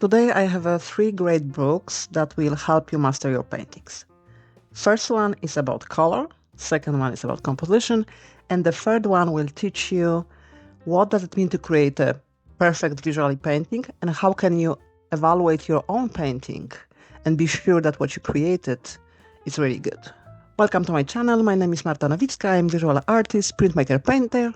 Today I have three great books that will help you master your paintings. First one is about color, second one is about composition, and the third one will teach you what does it mean to create a perfect visually painting and how can you evaluate your own painting and be sure that what you created is really good. Welcome to my channel. My name is Marta Nowicka. I'm a visual artist, printmaker, painter.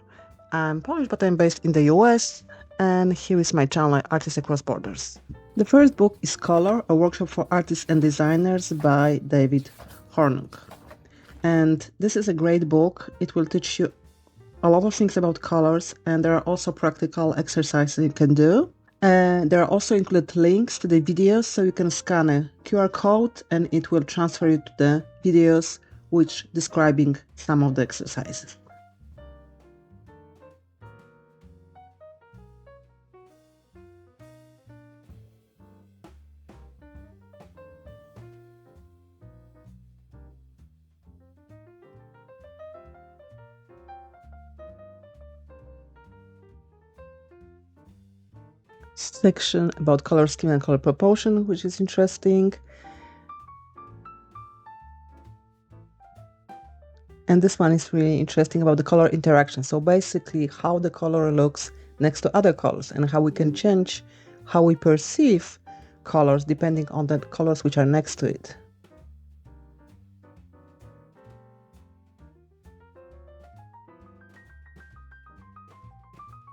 I'm Polish, but I'm based in the US, and here is my channel, Artists Across Borders. The first book is Color, a workshop for artists and designers by David Hornung. And this is a great book. It will teach you a lot of things about colors, and there are also practical exercises you can do. There are also included links to the videos, so you can scan a QR code and it will transfer you to the videos which describing some of the exercises. Section about color scheme and color proportion, which is interesting. And this one is really interesting about the color interaction. So basically how the color looks next to other colors and how we can change how we perceive colors depending on the colors which are next to it.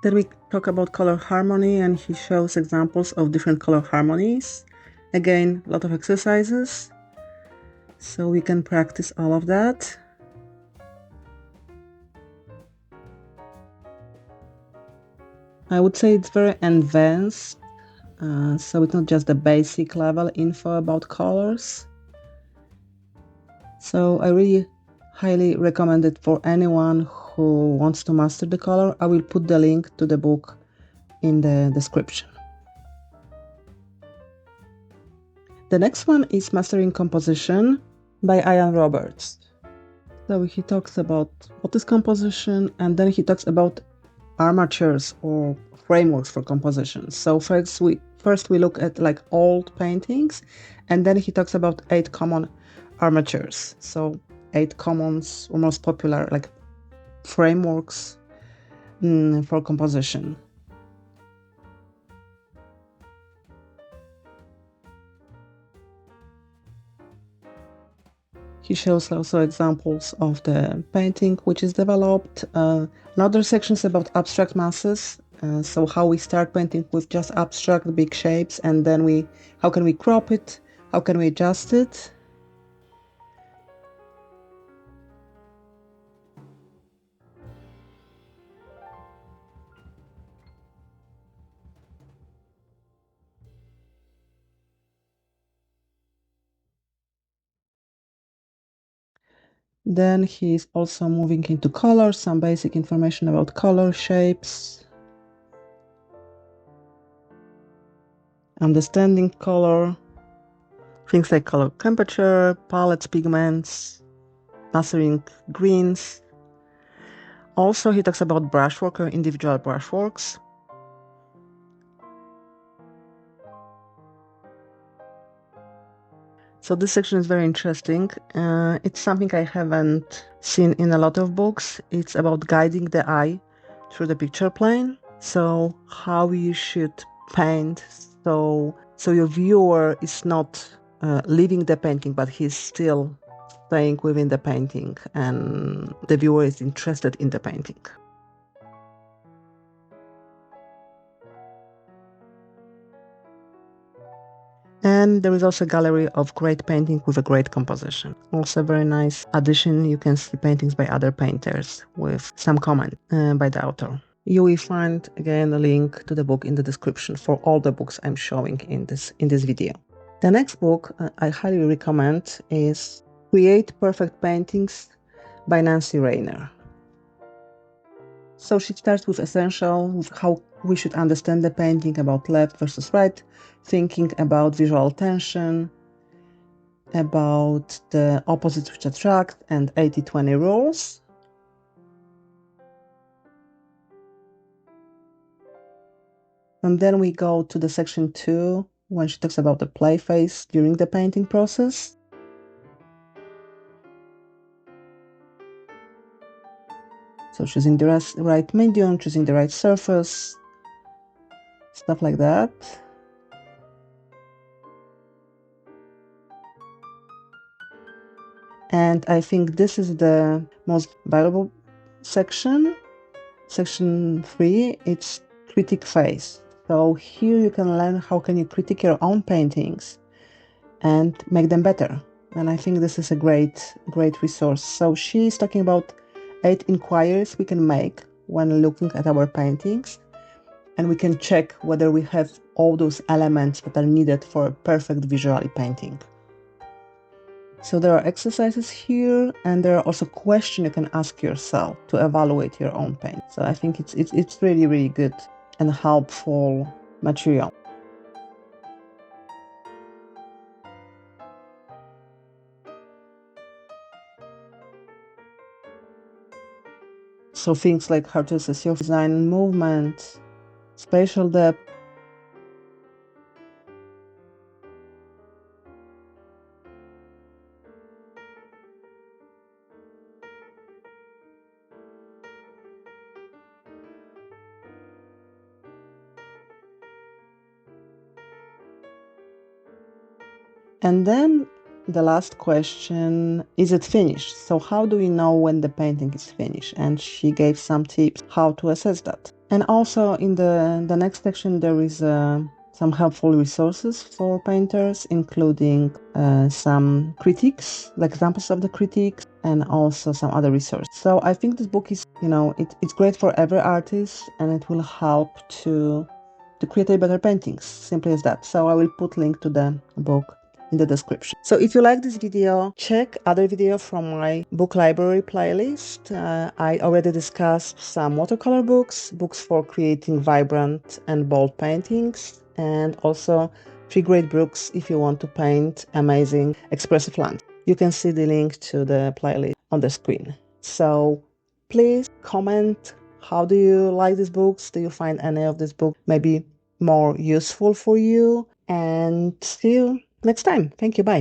Then we talk about color harmony, and he shows examples of different color harmonies. Again, a lot of exercises, so we can practice all of that. I would say it's very advanced, so it's not just the basic level info about colors. So I really highly recommend it for anyone who wants to master the color. I will put the link to the book in the description. The next one is Mastering Composition by Ian Roberts. So he talks about what is composition, and then he talks about armatures or frameworks for composition. So first we look at like old paintings, and then he talks about 8 common armatures. So 8 commons or most popular like frameworks for composition. He shows also examples of the painting which is developed. Another section is about abstract masses. So how we start painting with just abstract big shapes, and then how can we crop it, how can we adjust it. Then he's also moving into color, some basic information about color, shapes, understanding color, things like color temperature, palettes, pigments, mastering greens. Also, he talks about brushwork or individual brushworks. So this section is very interesting. It's something I haven't seen in a lot of books. It's about guiding the eye through the picture plane. So how you should paint so your viewer is not leaving the painting, but he's still staying within the painting and the viewer is interested in the painting. And there is also a gallery of great painting with a great composition. Also a very nice addition. You can see paintings by other painters with some comment by the author. You will find again a link to the book in the description for all the books I'm showing in this video. The next book I highly recommend is Create Perfect Paintings by Nancy Reyner. So she starts with essential, with how we should understand the painting, about left versus right, thinking about visual tension, about the opposites which attract, and 80-20 rules. And then we go to the section 2, when she talks about the play phase during the painting process. So choosing the right medium, choosing the right surface, stuff like that. And I think this is the most valuable section. Section 3, it's critique phase. So here you can learn how can you critique your own paintings and make them better. And I think this is a great resource. So she's talking about 8 inquiries we can make when looking at our paintings, and we can check whether we have all those elements that are needed for a perfect visual painting. So there are exercises here, and there are also questions you can ask yourself to evaluate your own paint. So I think it's really good and helpful material. So things like how to assess your design and movement, spatial depth. And then the last question, is it finished? So how do we know when the painting is finished? And she gave some tips how to assess that. And also in the next section, there is some helpful resources for painters, including some critiques, like examples of the critiques, and also some other resources. So I think this book is, it's great for every artist, and it will help to create a better paintings, simply as that. So I will put link to the book in the description. So if you like this video, check other video from my book library playlist. I already discussed some watercolor books for creating vibrant and bold paintings, and also 3 great books if you want to paint amazing expressive landscapes. You can see the link to the playlist on the screen. So please comment, how do you like these books? Do you find any of these books maybe more useful for you? And see you next time. Thank you. Bye.